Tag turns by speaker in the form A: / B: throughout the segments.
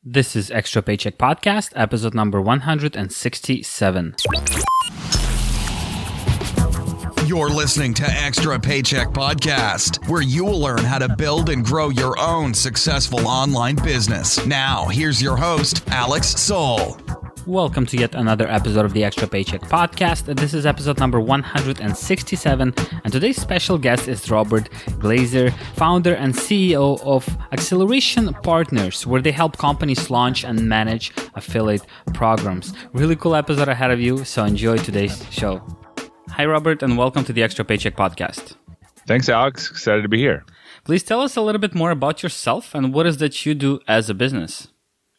A: This is Extra Paycheck Podcast, episode number 167.
B: You're listening to Extra Paycheck Podcast, where you will learn how to build and grow your own successful online business. Now, here's your host, Alex Soul.
A: Welcome to yet another episode of the Extra Paycheck Podcast. This is episode number 167, and today's special guest is Robert Glazer, founder and CEO of Acceleration Partners, where they help companies launch and manage affiliate programs. Really cool episode ahead of you, so enjoy today's show. Hi, Robert, and welcome to the Extra Paycheck Podcast.
C: Thanks, Alex. Excited to be here.
A: Please tell us a little bit more about yourself and what is that you do as a business.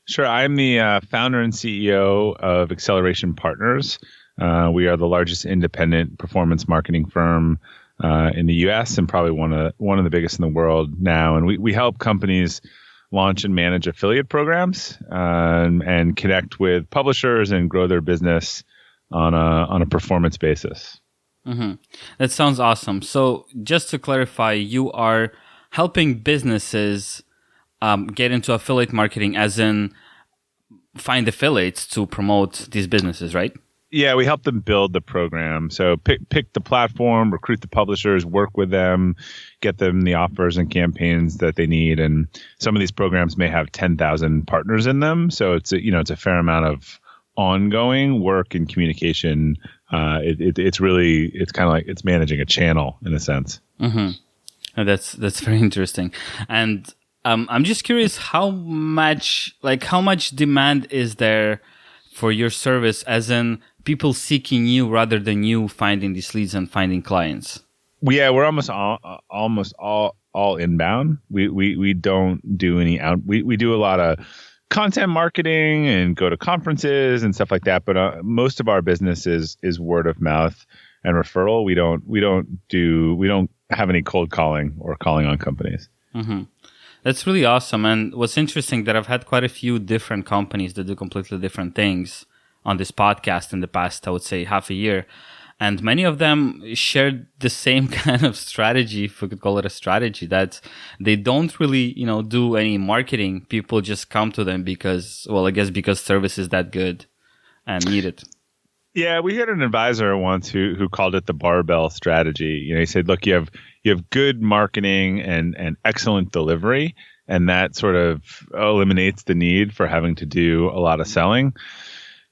C: Sure. I'm the founder and CEO of Acceleration Partners. We are the largest independent performance marketing firm in the U.S. and probably one of the biggest in the world now. And we help companies launch and manage affiliate programs and connect with publishers and grow their business on a performance basis.
A: Mm-hmm. That sounds awesome. So just to clarify, you are helping businesses get into affiliate marketing, as in find affiliates to promote these businesses, right?
C: Yeah, we help them build the program. So pick the platform, recruit the publishers, work with them, get them the offers and campaigns that they need. And some of these programs may have 10,000 partners in them. So it's a fair amount of ongoing work and communication. It's kind of like it's managing a channel in a sense.
A: Mm-hmm. And that's very interesting. And I'm just curious how much demand is there for your service, as in people seeking you rather than you finding these leads and finding clients?
C: Yeah, we're almost all inbound. We don't do any out. We do a lot of content marketing and go to conferences and stuff like that. But most of our business is word of mouth and referral. We don't have any cold calling or calling on companies.
A: Mm-hmm. That's really awesome. And what's interesting that I've had quite a few different companies that do completely different things on this podcast in the past, I would say, half a year. And many of them shared the same kind of strategy, if we could call it a strategy, that they don't really, do any marketing. People just come to them because service is that good and need it.
C: Yeah, we had an advisor once who called it the barbell strategy. He said, look, you have good marketing and excellent delivery, and that sort of eliminates the need for having to do a lot of selling.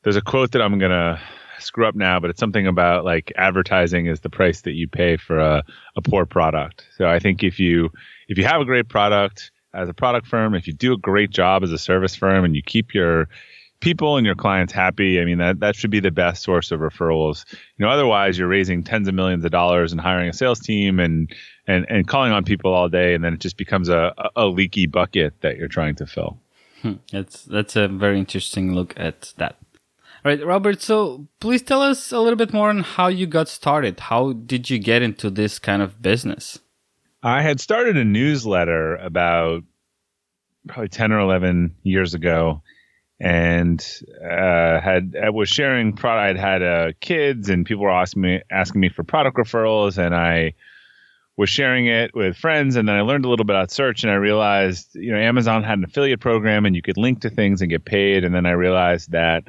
C: There's a quote that I'm going to screw up now, but it's something about like advertising is the price that you pay for a poor product. So I think if you have a great product as a product firm, if you do a great job as a service firm and you keep your people and your clients happy, I mean, that should be the best source of referrals. Otherwise you're raising tens of millions of dollars and hiring a sales team and calling on people all day, and then it just becomes a leaky bucket that you're trying to fill.
A: That's a very interesting look at that. All right, Robert, so please tell us a little bit more on how you got started. How did you get into this kind of business?
C: I had started a newsletter about probably 10 or 11 years ago, and I was sharing product. I'd had kids, and people were asking me for product referrals, and I was sharing it with friends. And then I learned a little bit about search, and I realized, Amazon had an affiliate program, and you could link to things and get paid. And then I realized that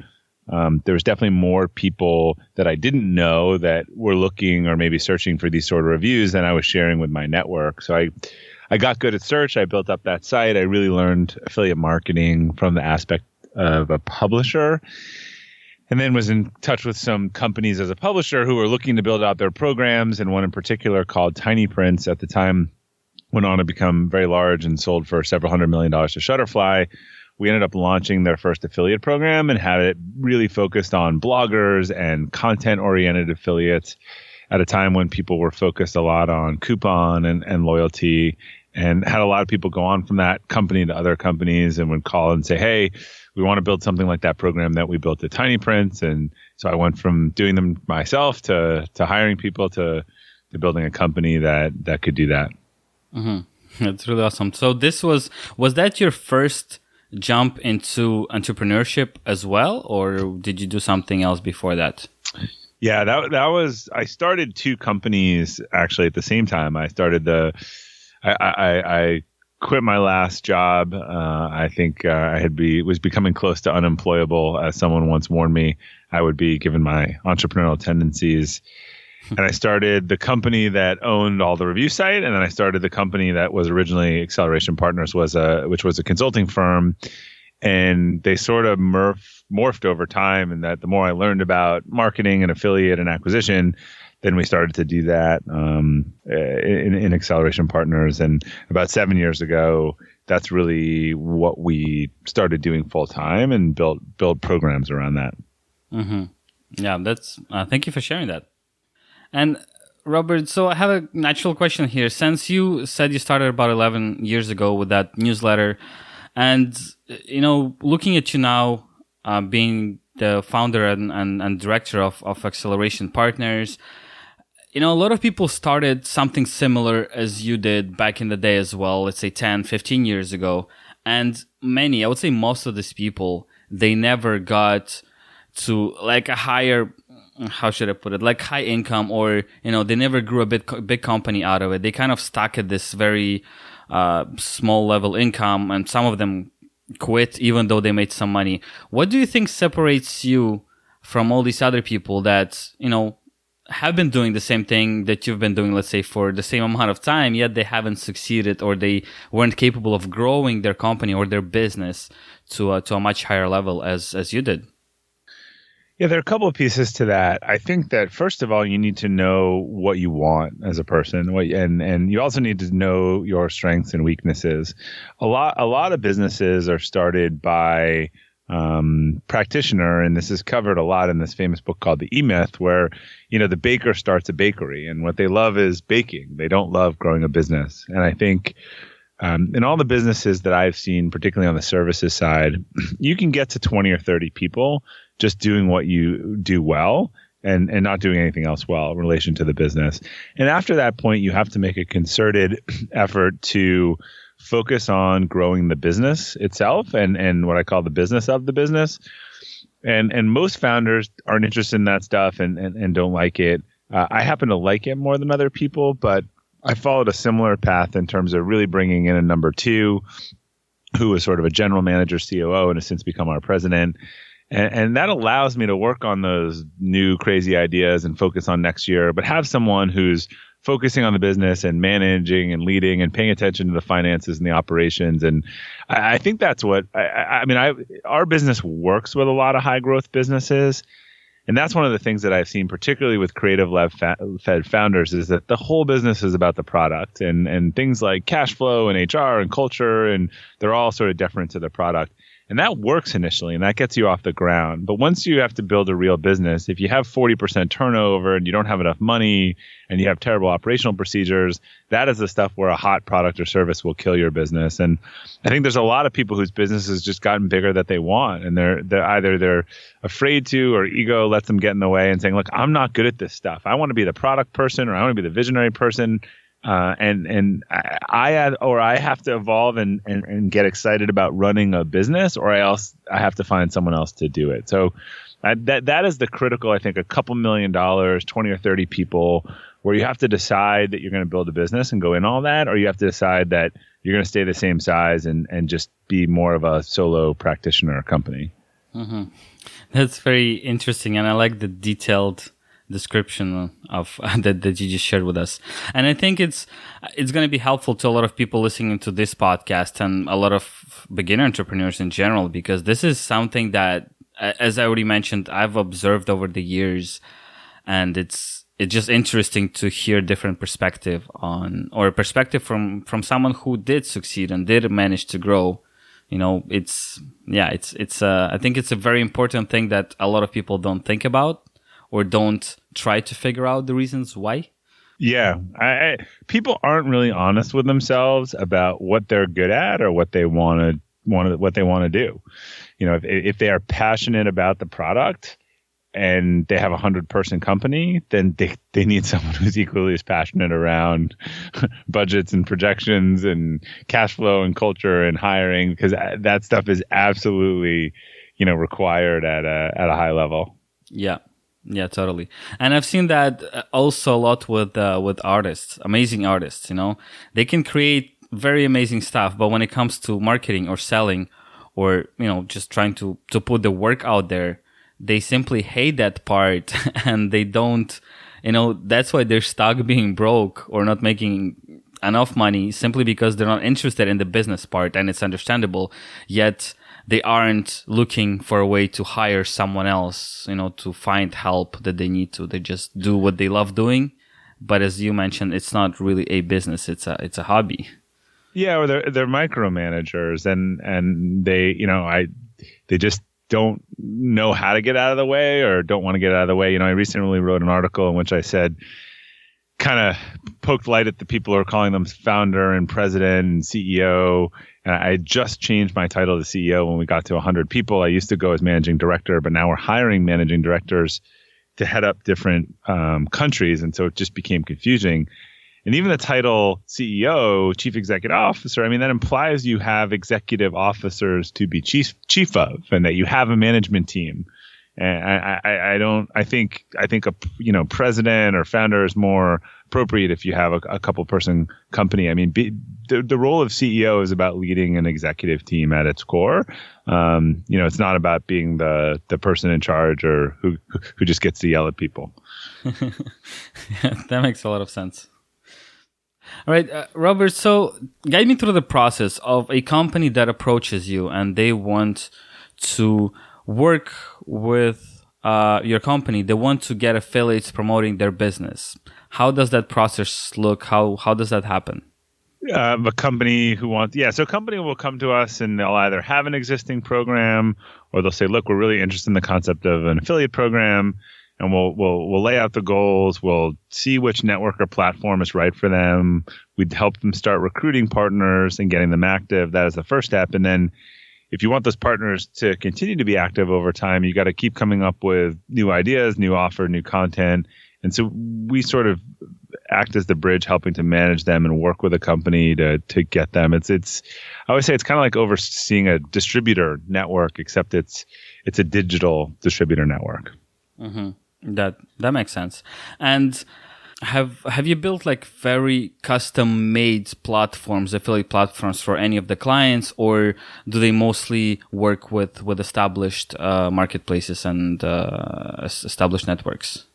C: there was definitely more people that I didn't know that were looking or maybe searching for these sort of reviews than I was sharing with my network. So I got good at search. I built up that site. I really learned affiliate marketing from the aspect of a publisher, and then was in touch with some companies as a publisher who were looking to build out their programs, and one in particular called Tiny Prints at the time went on to become very large and sold for several $100 million to Shutterfly. We ended up launching their first affiliate program and had it really focused on bloggers and content-oriented affiliates at a time when people were focused a lot on coupon and loyalty, and had a lot of people go on from that company to other companies and would call and say, hey, we want to build something like that program that we built at Tiny Prints. And so I went from doing them myself to hiring people to building a company that could do that.
A: Mm-hmm. That's really awesome. So this was that your first jump into entrepreneurship as well, or did you do something else before that?
C: Yeah, that was, I started two companies actually at the same time. I started I quit my last job, I think I was becoming close to unemployable. As someone once warned me, I would be, given my entrepreneurial tendencies. And I started the company that owned all the review site, and then I started the company that was originally Acceleration Partners, which was a consulting firm. And they sort of morphed over time, and that the more I learned about marketing and affiliate and acquisition, then we started to do that in Acceleration Partners. And about 7 years ago, that's really what we started doing full time and build programs around that.
A: Mm-hmm. Yeah, that's. Thank you for sharing that. And Robert, so I have a natural question here. Since you said you started about 11 years ago with that newsletter, and looking at you now, being the founder and director of Acceleration Partners, a lot of people started something similar as you did back in the day as well, let's say 10, 15 years ago. And many, I would say most of these people, they never got to like a higher, how should I put it, like high income, or, they never grew a big company out of it. They kind of stuck at this very small level income, and some of them quit even though they made some money. What do you think separates you from all these other people that, have been doing the same thing that you've been doing, let's say, for the same amount of time, yet they haven't succeeded, or they weren't capable of growing their company or their business to a much higher level as you did?
C: Yeah, there are a couple of pieces to that. I think that first of all, you need to know what you want as a person, and you also need to know your strengths and weaknesses. A lot of businesses are started by practitioner, and this is covered a lot in this famous book called The E-Myth, where the baker starts a bakery, and what they love is baking. They don't love growing a business. And I think in all the businesses that I've seen, particularly on the services side, you can get to 20 or 30 people just doing what you do well and not doing anything else well in relation to the business. And after that point, you have to make a concerted effort to focus on growing the business itself and what I call the business of the business. And most founders aren't interested in that stuff and don't like it. I happen to like it more than other people, but I followed a similar path in terms of really bringing in a number two who was sort of a general manager, COO, and has since become our president. And that allows me to work on those new crazy ideas and focus on next year, but have someone who's focusing on the business and managing and leading and paying attention to the finances and the operations. And I think that's what our business works with a lot of high growth businesses. And that's one of the things that I've seen, particularly with creative led founders, is that the whole business is about the product and things like cash flow and HR and culture, and they're all sort of deferent to the product. And that works initially, and that gets you off the ground. But once you have to build a real business, if you have 40% turnover and you don't have enough money and you have terrible operational procedures, that is the stuff where a hot product or service will kill your business. And I think there's a lot of people whose business has just gotten bigger that they want, and they're afraid to, or ego lets them get in the way and saying, look, I'm not good at this stuff. I want to be the product person, or I want to be the visionary person. I have to evolve and get excited about running a business, or I have to find someone else to do it. So that is the critical, I think, a couple $1 million, 20 or 30 people, where you have to decide that you're going to build a business and go in all that, or you have to decide that you're going to stay the same size and just be more of a solo practitioner company.
A: Mm-hmm. That's very interesting, and I like the detailed description of that you just shared with us. And I think it's going to be helpful to a lot of people listening to this podcast and a lot of beginner entrepreneurs in general, because this is something that, as I already mentioned, I've observed over the years, and it's just interesting to hear different perspective on, or a perspective from someone who did succeed and did manage to grow. I think it's a very important thing that a lot of people don't think about, or don't try to figure out the reasons why.
C: Yeah, people aren't really honest with themselves about what they're good at or what they want to do. If they are passionate about the product and they have a 100-person company, then they need someone who's equally as passionate around budgets and projections and cash flow and culture and hiring, because that stuff is absolutely, required at a high level.
A: Yeah, totally. And I've seen that also a lot with artists, amazing artists. They can create very amazing stuff. But when it comes to marketing or selling, or just trying to put the work out there, they simply hate that part, and they don't. That's why they're stuck being broke or not making enough money, simply because they're not interested in the business part, and it's understandable. Yet they aren't looking for a way to hire someone else, to find help that they need to. They just do what they love doing. But as you mentioned, it's not really a business; it's a hobby.
C: Yeah, or they're micromanagers, and they just don't know how to get out of the way, or don't want to get out of the way. I recently wrote an article in which I said, kind of poked light at the people who are calling them founder and president and CEO. And I just changed my title to CEO when we got to 100 people. I used to go as managing director, but now we're hiring managing directors to head up different countries. And so it just became confusing. And even the title CEO, Chief Executive Officer, that implies you have executive officers to be chief of, and that you have a management team. And I think a president or founder is more appropriate if you have a couple person company. The role of CEO is about leading an executive team at its core. It's not about being the person in charge or who just gets to yell at people.
A: Yeah, that makes a lot of sense. All right, Robert, so guide me through the process of a company that approaches you and they want to work with your company. They want to get affiliates promoting their business. How does that process look? How does that happen?
C: A company so a company will come to us and they'll either have an existing program, or they'll say, look, we're really interested in the concept of an affiliate program. And we'll lay out the goals. We'll see which network or platform is right for them. We'd help them start recruiting partners and getting them active. That is the first step. And then if you want those partners to continue to be active over time, you got to keep coming up with new ideas, new offer, new content. And so we sort of act as the bridge, helping to manage them and work with a company to get them. It's I always say it's kind of like overseeing a distributor network, except it's a digital distributor network.
A: Mm-hmm. That makes sense. And have you built like very custom made platforms, affiliate platforms for any of the clients, or do they mostly work with established marketplaces and established networks?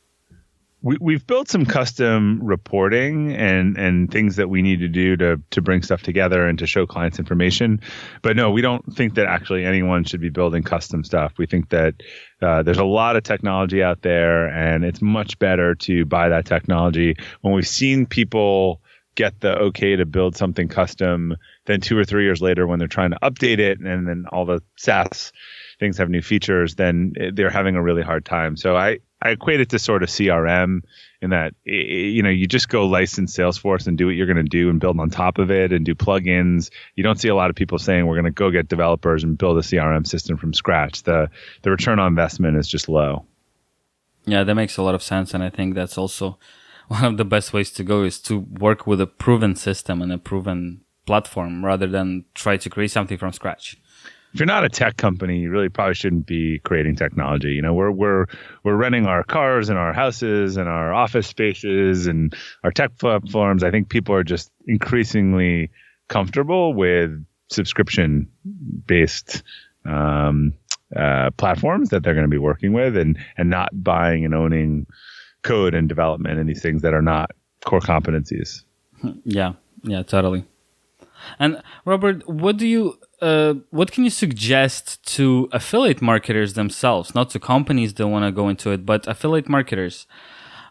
C: We've built some custom reporting and things that we need to do to bring stuff together and to show clients information. But no, we don't think that actually anyone should be building custom stuff. We think that there's a lot of technology out there, and it's much better to buy that technology. When we've seen people get the okay to build something custom, then 2 or 3 years later when they're trying to update it and then all the SaaS things have new features, then they're having a really hard time. So I equate it to sort of CRM in that, you just go license Salesforce and do what you're going to do and build on top of it and do plugins. You don't see a lot of people saying we're going to go get developers and build a CRM system from scratch. The return on investment is just low.
A: Yeah, that makes a lot of sense. And I think that's also one of the best ways to go, is to work with a proven system and a proven platform rather than try to create something from scratch.
C: If you're not a tech company, you really probably shouldn't be creating technology. We're renting our cars and our houses and our office spaces and our tech platforms. I think people are just increasingly comfortable with subscription-based platforms that they're going to be working with, and not buying and owning code and development and these things that are not core competencies.
A: Yeah, totally. And Robert, what can you suggest to affiliate marketers themselves, not to companies that want to go into it, but affiliate marketers?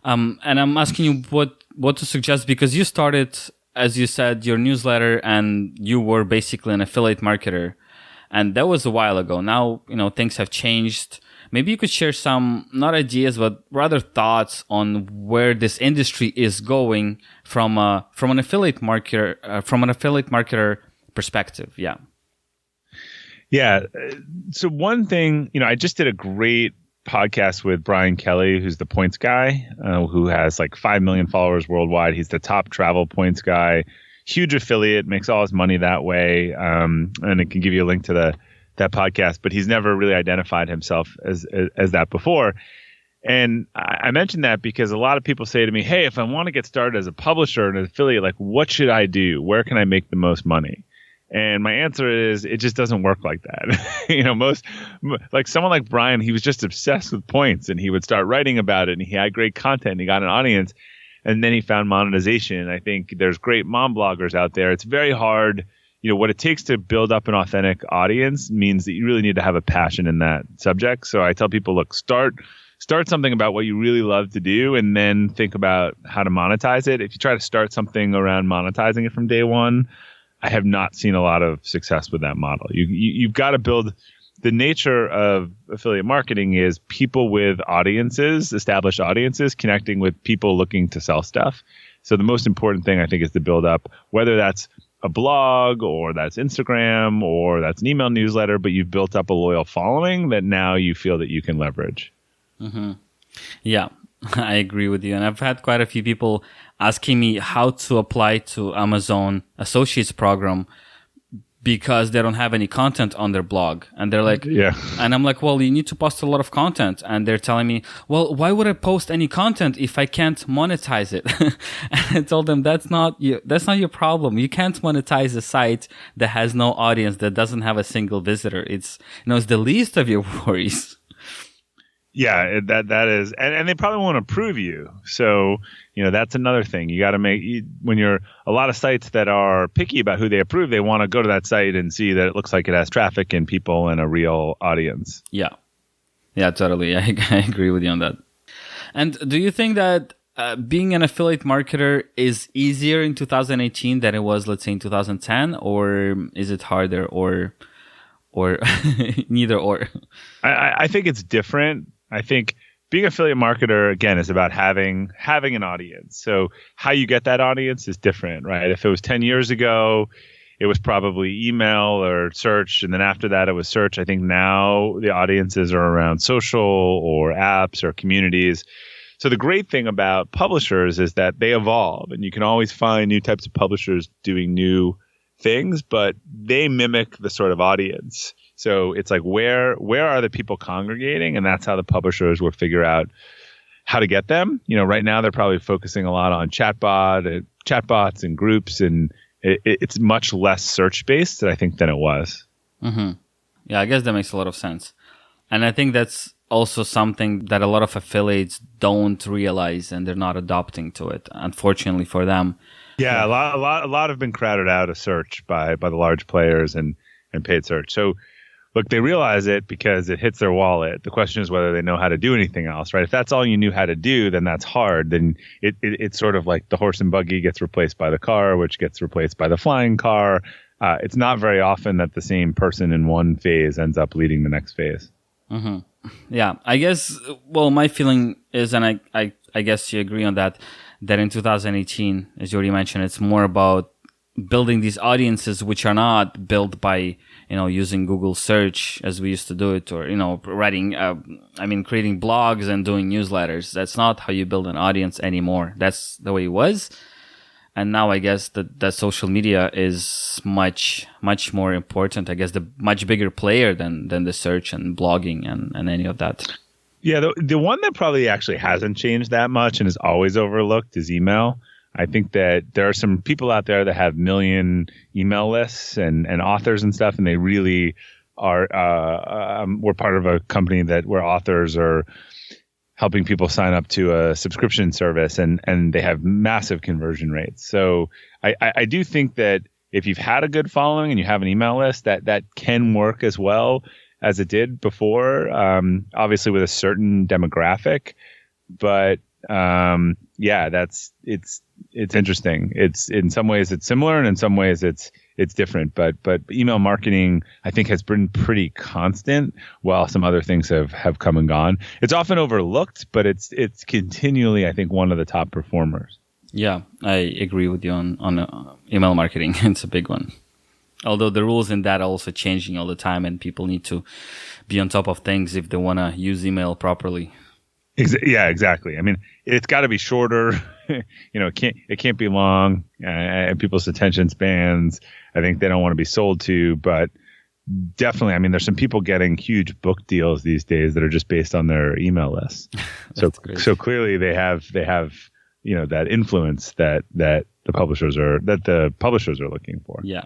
A: And I'm asking you what to suggest, because you started, as you said, your newsletter, and you were basically an affiliate marketer, and that was a while ago. Now, things have changed. Maybe you could share some, not ideas, but rather thoughts on where this industry is going from an affiliate marketer perspective. Yeah.
C: Yeah. So one thing, I just did a great podcast with Brian Kelly, who's the points guy, who has like 5 million followers worldwide. He's the top travel points guy, huge affiliate, makes all his money that way. And it can give you a link to that podcast, but he's never really identified himself as that before. And I mentioned that because a lot of people say to me, hey, if I want to get started as a publisher and an affiliate, like, what should I do? Where can I make the most money? And my answer is, it just doesn't work like that. Like someone like Brian, he was just obsessed with points, and he would start writing about it, and he had great content, and he got an audience, and then he found monetization. I think there's great mom bloggers out there. It's very hard. What it takes to build up an authentic audience means that you really need to have a passion in that subject. So I tell people, look, start something about what you really love to do, and then think about how to monetize it. If you try to start something around monetizing it from day one, I have not seen a lot of success with that model. You've got to build. The nature of affiliate marketing is people with audiences, established audiences, connecting with people looking to sell stuff. So the most important thing, I think, is to build up, whether that's a blog or that's Instagram or that's an email newsletter, but you've built up a loyal following that now you feel that you can leverage.
A: Mm-hmm. Yeah, I agree with you. And I've had quite a few people asking me how to apply to Amazon Associates program because they don't have any content on their blog. And they're like,
C: yeah.
A: And I'm like, well, you need to post a lot of content. And they're telling me, well, why would I post any content if I can't monetize it? And I told them, that's not your problem. You can't monetize a site that has no audience, that doesn't have a single visitor. It's the least of your worries.
C: Yeah, that is, and they probably won't approve you. So, that's another thing. You got to when you're a lot of sites that are picky about who they approve, they want to go to that site and see that it looks like it has traffic and people and a real audience.
A: Yeah, totally. I agree with you on that. And do you think that being an affiliate marketer is easier in 2018 than it was, let's say, in 2010, or is it harder, or neither or?
C: I think it's different. I think being an affiliate marketer, again, is about having an audience. So how you get that audience is different, right? If it was 10 years ago, it was probably email or search. And then after that, it was search. I think now the audiences are around social or apps or communities. So the great thing about publishers is that they evolve, and you can always find new types of publishers doing new things, but they mimic the sort of audience. So it's like, where are the people congregating? And that's how the publishers will figure out how to get them. Right now they're probably focusing a lot on chatbots and groups, and it's much less search based, I think, than it was.
A: Mm-hmm. Yeah, I guess that makes a lot of sense. And I think that's also something that a lot of affiliates don't realize, and they're not adopting to it, unfortunately for them.
C: Yeah, a lot have been crowded out of search by the large players and paid search. So, look, they realize it because it hits their wallet. The question is whether they know how to do anything else, right? If that's all you knew how to do, then that's hard. Then it's sort of like the horse and buggy gets replaced by the car, which gets replaced by the flying car. It's not very often that the same person in one phase ends up leading the next phase.
A: Mm-hmm. Yeah, I guess, well, my feeling is, and I guess you agree on that in 2018, as you already mentioned, it's more about building these audiences which are not built by, using Google search as we used to do it, or, creating blogs and doing newsletters. That's not how you build an audience anymore. That's the way it was. And now I guess that social media is much, much more important. I guess the much bigger player than the search and blogging and any of that.
C: Yeah, the one that probably actually hasn't changed that much and is always overlooked is email. I think that there are some people out there that have million email lists and authors and stuff, and they really are. We're part of a company where authors are helping people sign up to a subscription service, and they have massive conversion rates. So I do think that if you've had a good following and you have an email list, that can work as well as it did before, obviously with a certain demographic. But it's interesting. It's in some ways it's similar, and in some ways it's different. But email marketing, I think, has been pretty constant, while some other things have come and gone. It's often overlooked, but it's continually, I think, one of the top performers.
A: Yeah, I agree with you on email marketing. It's a big one. Although the rules in that are also changing all the time, and people need to be on top of things if they want to use email properly.
C: Yeah, exactly. I mean, it's got to be shorter. It can't be long. And people's attention spans, I think, they don't want to be sold to. But definitely, I mean, there's some people getting huge book deals these days that are just based on their email list. So clearly they have that influence that the publishers are looking for.
A: Yeah,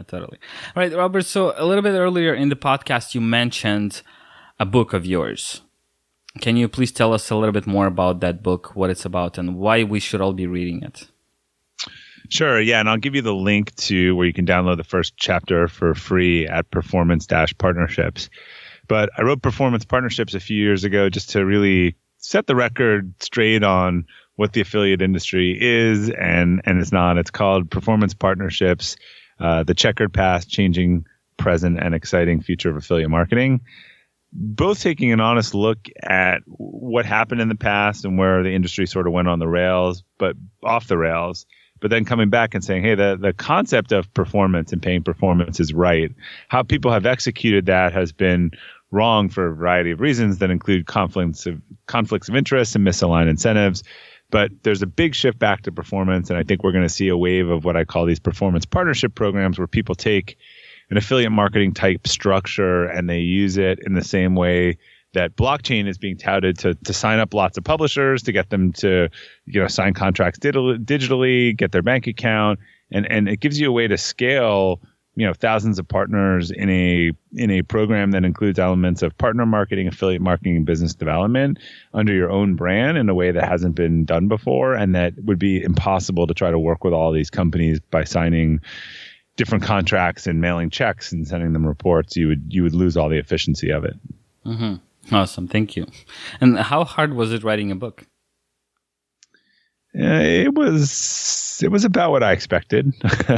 A: totally. All right, Robert. So a little bit earlier in the podcast, you mentioned a book of yours. Can you please tell us a little bit more about that book, what it's about, and why we should all be reading it?
C: Sure, yeah, and I'll give you the link to where you can download the first chapter for free at Performance-Partnerships. But I wrote Performance Partnerships a few years ago just to really set the record straight on what the affiliate industry is and is not. It's called Performance Partnerships, the checkered past, changing present, and exciting future of affiliate marketing. Both taking an honest look at what happened in the past and where the industry sort of went on the rails, but off the rails. But then coming back and saying, hey, the concept of performance and paying performance is right. How people have executed that has been wrong for a variety of reasons that include conflicts of interest and misaligned incentives. But there's a big shift back to performance, and I think we're going to see a wave of what I call these performance partnership programs where people take an affiliate marketing type structure and they use it in the same way that blockchain is being touted to sign up lots of publishers, to get them to sign contracts digitally, get their bank account, and it gives you a way to scale thousands of partners in a program that includes elements of partner marketing, affiliate marketing, and business development under your own brand in a way that hasn't been done before, and that would be impossible to try to work with all these companies by signing different contracts and mailing checks and sending them reports. You would lose all the efficiency of it.
A: Mm-hmm. Awesome. Thank you. And how hard was it writing a book?
C: It was about what I expected.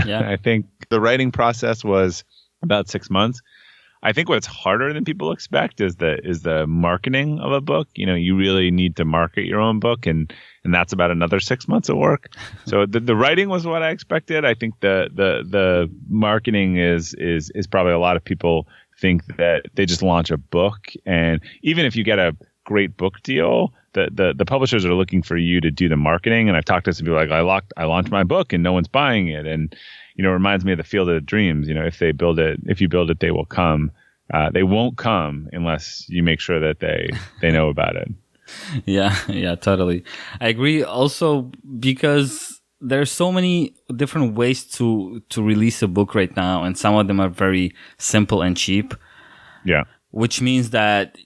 A: Yeah.
C: I think the writing process was about 6 months. I think what's harder than people expect is the marketing of a book. You really need to market your own book, and that's about another 6 months of work. So the writing was what I expected. I think the marketing is probably a lot of people think that they just launch a book, and even if you get a great book deal, the publishers are looking for you to do the marketing. And I've talked to some people like, I launched my book and no one's buying it, and it reminds me of the Field of Dreams. If you build it, they will come. They won't come unless you make sure that they know about it.
A: Yeah, totally. I agree. Also, because there's so many different ways to release a book right now, and some of them are very simple and cheap.
C: Yeah.
A: Which means that,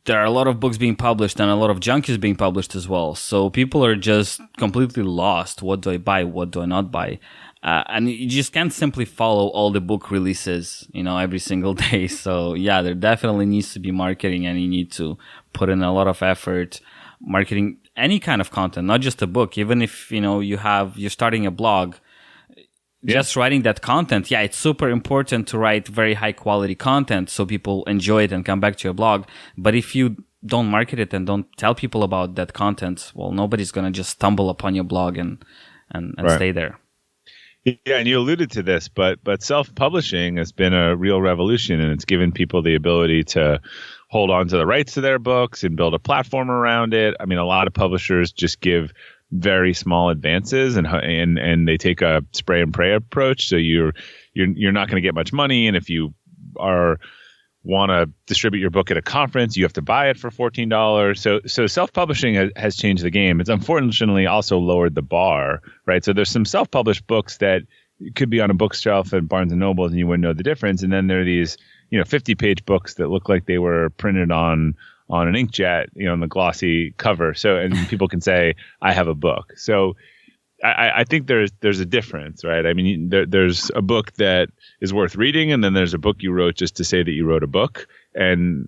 A: there are a lot of books being published and a lot of junk is being published as well. So people are just completely lost. What do I buy? What do I not buy? And you just can't simply follow all the book releases, every single day. So yeah, there definitely needs to be marketing, and you need to put in a lot of effort marketing any kind of content, not just a book. Even if, you're starting a blog, just writing that content. Yeah, it's super important to write very high quality content so people enjoy it and come back to your blog. But if you don't market it and don't tell people about that content, well, nobody's going to just stumble upon your blog and
C: right.
A: Stay there.
C: Yeah, and you alluded to this, but self-publishing has been a real revolution, and it's given people the ability to hold on to the rights to their books and build a platform around it. I mean, a lot of publishers just give very small advances, and they take a spray and pray approach. So you're not going to get much money, and if you want to distribute your book at a conference, you have to buy it for $14. So self-publishing has changed the game. It's unfortunately also lowered the bar, right? So there's some self-published books that could be on a bookshelf at Barnes and Noble and you wouldn't know the difference. And then there are these, 50-page books that look like they were printed on an inkjet, on the glossy cover. So, and people can say, I have a book. So I think there's a difference, right? I mean, there's a book that is worth reading, and then there's a book you wrote just to say that you wrote a book. And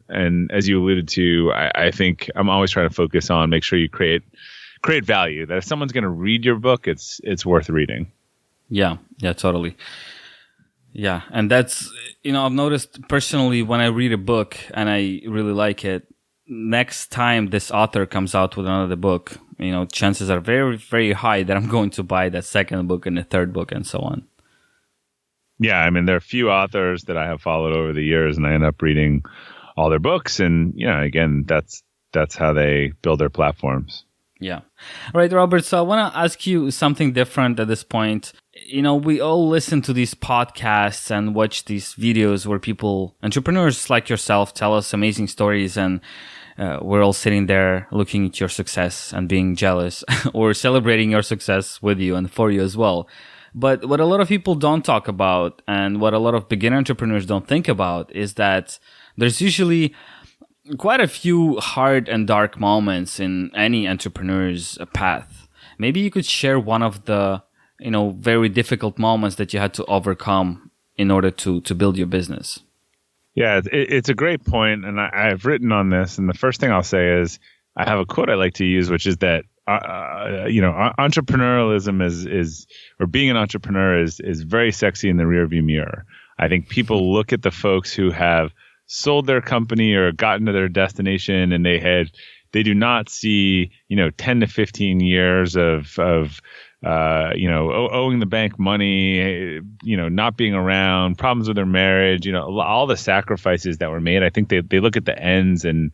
C: as you alluded to, I think I'm always trying to focus on make sure you create value. That if someone's going to read your book, it's worth reading.
A: Yeah, totally. Yeah, and that's I've noticed personally when I read a book and I really like it, next time this author comes out with another book, chances are very, very high that I'm going to buy that second book and the third book and so on.
C: Yeah, I mean, there are a few authors that I have followed over the years, and I end up reading all their books. And, again, that's how they build their platforms.
A: Yeah. All right, Robert. So I want to ask you something different at this point. we all listen to these podcasts and watch these videos where entrepreneurs like yourself, tell us amazing stories, and we're all sitting there looking at your success and being jealous or celebrating your success with you and for you as well. But what a lot of people don't talk about, and what a lot of beginner entrepreneurs don't think about, is that there's usually quite a few hard and dark moments in any entrepreneur's path. Maybe you could share one of the very difficult moments that you had to overcome in order to build your business.
C: Yeah, it's a great point, and I've written on this. And the first thing I'll say is I have a quote I like to use, which is that entrepreneurialism is or being an entrepreneur is very sexy in the rearview mirror. I think people look at the folks who have sold their company or gotten to their destination, and they do not see 10 to 15 years of owing the bank money, not being around, problems with their marriage, all the sacrifices that were made. I think they look at the ends and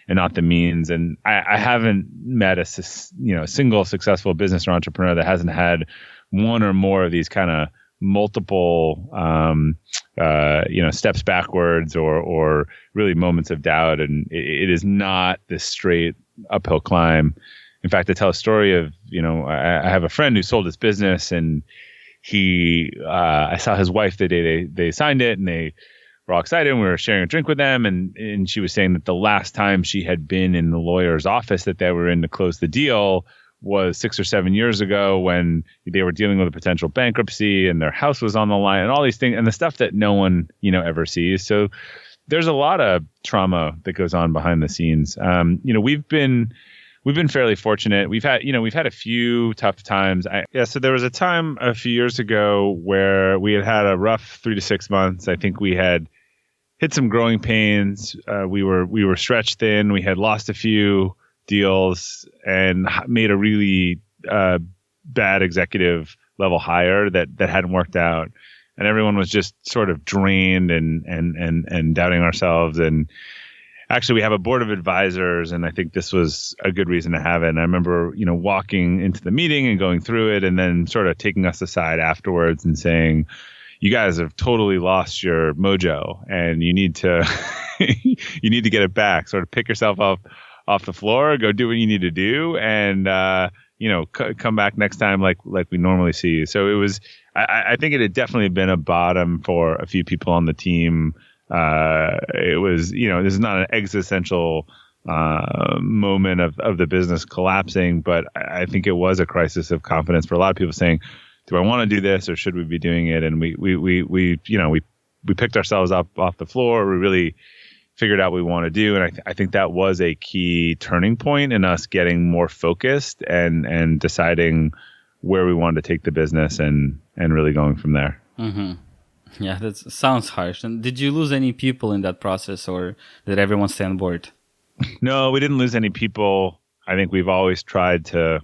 C: not the means. And I haven't met a single successful business or entrepreneur that hasn't had one or more of these kind of multiple, steps backwards or really moments of doubt. And it is not this straight uphill climb. In fact, I tell a story of, I have a friend who sold his business, and I saw his wife the day they signed it, and they were all excited, and we were sharing a drink with them. And she was saying that the last time she had been in the lawyer's office that they were in to close the deal was 6 or 7 years ago, when they were dealing with a potential bankruptcy and their house was on the line and all these things, and the stuff that no one, ever sees. So there's a lot of trauma that goes on behind the scenes. We've been fairly fortunate. We've had a few tough times. So there was a time a few years ago where we had a rough 3 to 6 months. I think we had hit some growing pains. We were stretched thin. We had lost a few deals and made a really bad executive level hire that hadn't worked out. And everyone was just sort of drained and doubting ourselves. And actually, we have a board of advisors, and I think this was a good reason to have it. And I remember, walking into the meeting and going through it, and then sort of taking us aside afterwards and saying, "You guys have totally lost your mojo, and you need to get it back. Sort of pick yourself up off the floor, go do what you need to do, and come back next time like we normally see you." So it was. I think it had definitely been a bottom for a few people on the team. It was, this is not an existential moment of the business collapsing, but I think it was a crisis of confidence for a lot of people, saying, "Do I want to do this, or should we be doing it?" And we picked ourselves up off the floor. We really figured out what we want to do, and I think that was a key turning point in us getting more focused and deciding where we wanted to take the business and really going from there.
A: Mm-hmm. Yeah, that sounds harsh. And did you lose any people in that process, or did everyone stay on board?
C: No, we didn't lose any people. I think we've always tried to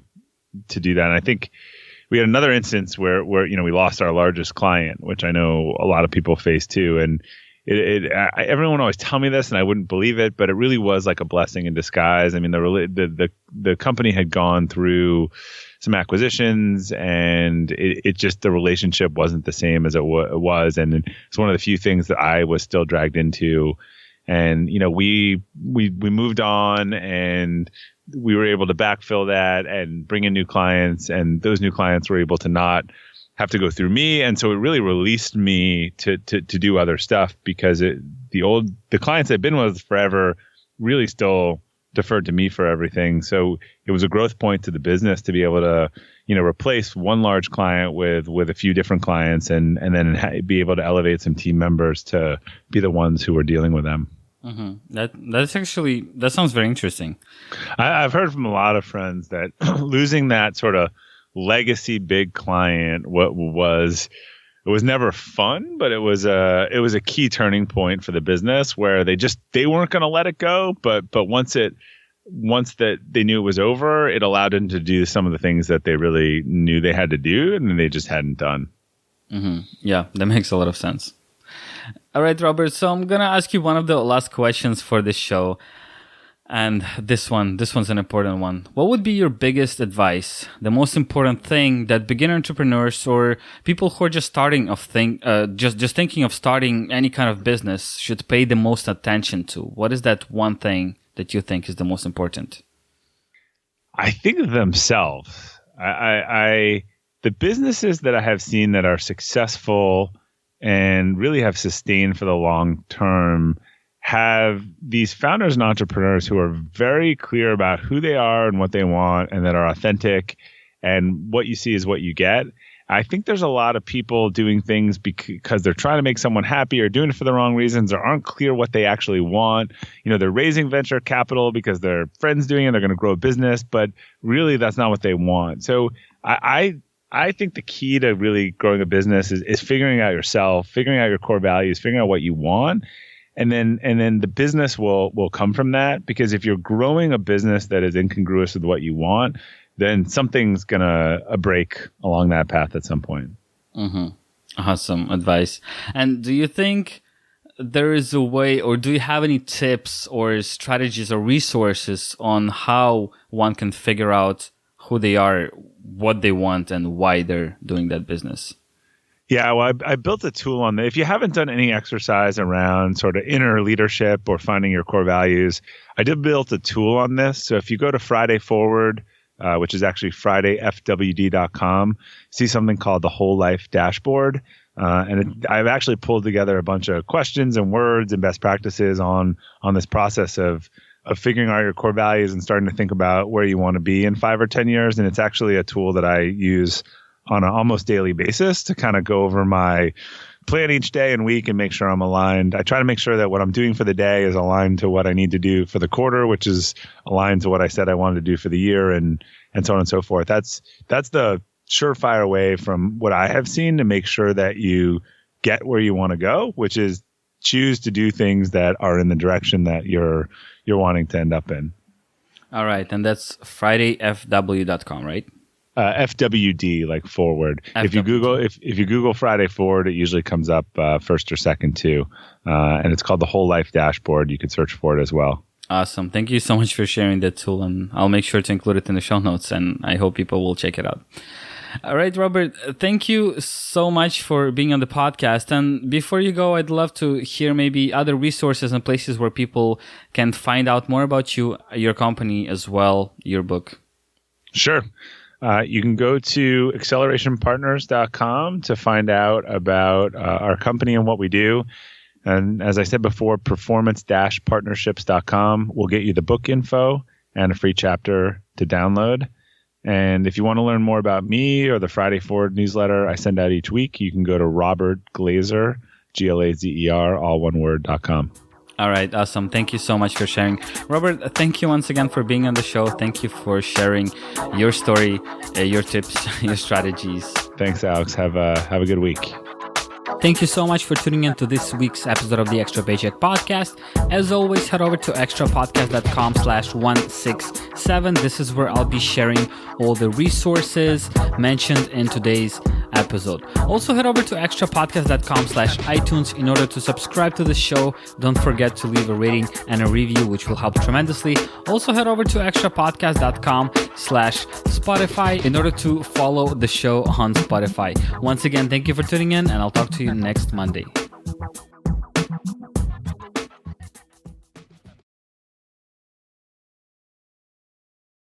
C: do that. And I think we had another instance where we lost our largest client, which I know a lot of people face too. And everyone always tell me this, and I wouldn't believe it, but it really was like a blessing in disguise. I mean, the company had gone through some acquisitions, and it just, the relationship wasn't the same as it was. And it's one of the few things that I was still dragged into. And, we moved on, and we were able to backfill that and bring in new clients. And those new clients were able to not have to go through me. And so it really released me to do other stuff, because the clients I've been with forever really still deferred to me for everything. So it was a growth point to the business to be able to, replace one large client with a few different clients, and then be able to elevate some team members to be the ones who were dealing with them.
A: Mm-hmm. That sounds very interesting.
C: I've heard from a lot of friends that losing that sort of legacy big client it was never fun, but it was a key turning point for the business, where they weren't going to let it go. But once that they knew it was over, it allowed them to do some of the things that they really knew they had to do, and they just hadn't done.
A: Mm-hmm. Yeah, that makes a lot of sense. All right, Robert. So I'm going to ask you one of the last questions for this show. And this one's an important one. What would be your biggest advice, the most important thing that beginner entrepreneurs or people who are just thinking of starting any kind of business should pay the most attention to? What is that one thing that you think is the most important?
C: I think of themselves. The businesses that I have seen that are successful and really have sustained for the long term have these founders and entrepreneurs who are very clear about who they are and what they want, and that are authentic, and what you see is what you get. I think there's a lot of people doing things because they're trying to make someone happy, or doing it for the wrong reasons, or aren't clear what they actually want. They're raising venture capital because their friends doing it, they're going to grow a business, but really that's not what they want. So I think the key to really growing a business is figuring out yourself, figuring out your core values, figuring out what you want. And then the business will come from that, because if you're growing a business that is incongruous with what you want, then something's going to break along that path at some point.
A: Mm-hmm. Awesome advice. And do you think there is a way, or do you have any tips or strategies or resources on how one can figure out who they are, what they want, and why they're doing that business?
C: Yeah, well, I built a tool on that. If you haven't done any exercise around sort of inner leadership or finding your core values, I did build a tool on this. So if you go to Friday Forward, which is actually FridayFWD.com, see something called the Whole Life Dashboard. I've actually pulled together a bunch of questions and words and best practices on this process of figuring out your core values and starting to think about where you want to be in 5 or 10 years. And it's actually a tool that I use on an almost daily basis to kind of go over my plan each day and week and make sure I'm aligned. I try to make sure that what I'm doing for the day is aligned to what I need to do for the quarter, which is aligned to what I said I wanted to do for the year, and so on and so forth. That's the surefire way from what I have seen to make sure that you get where you want to go, which is choose to do things that are in the direction that you're wanting to end up in.
A: All right. And that's FridayFW.com, right?
C: FWD, like forward. FWD. If you Google Friday Forward, it usually comes up first or second too, and it's called the Whole Life Dashboard. You can search for it as well.
A: Awesome! Thank you so much for sharing that tool, and I'll make sure to include it in the show notes, and I hope people will check it out. All right, Robert, thank you so much for being on the podcast. And before you go, I'd love to hear maybe other resources and places where people can find out more about you, your company as well, your book.
C: Sure. You can go to accelerationpartners.com to find out about our company and what we do. And as I said before, performance-partnerships.com will get you the book info and a free chapter to download. And if you want to learn more about me or the Friday Forward newsletter I send out each week, you can go to Robert Glazer, Glazer, all one word.com.
A: All right. Awesome. Thank you so much for sharing. Robert, thank you once again for being on the show. Thank you for sharing your story, your tips, your strategies.
C: Thanks, Alex. Have a good week.
A: Thank you so much for tuning in to this week's episode of the Extra Paycheck Podcast. As always, head over to extrapodcast.com/167. This is where I'll be sharing all the resources mentioned in today's episode. Also, head over to extrapodcast.com/iTunes in order to subscribe to the show. Don't forget to leave a rating and a review, which will help tremendously. Also, head over to extrapodcast.com/Spotify in order to follow the show on Spotify. Once again, thank you for tuning in, and I'll talk to you next Monday.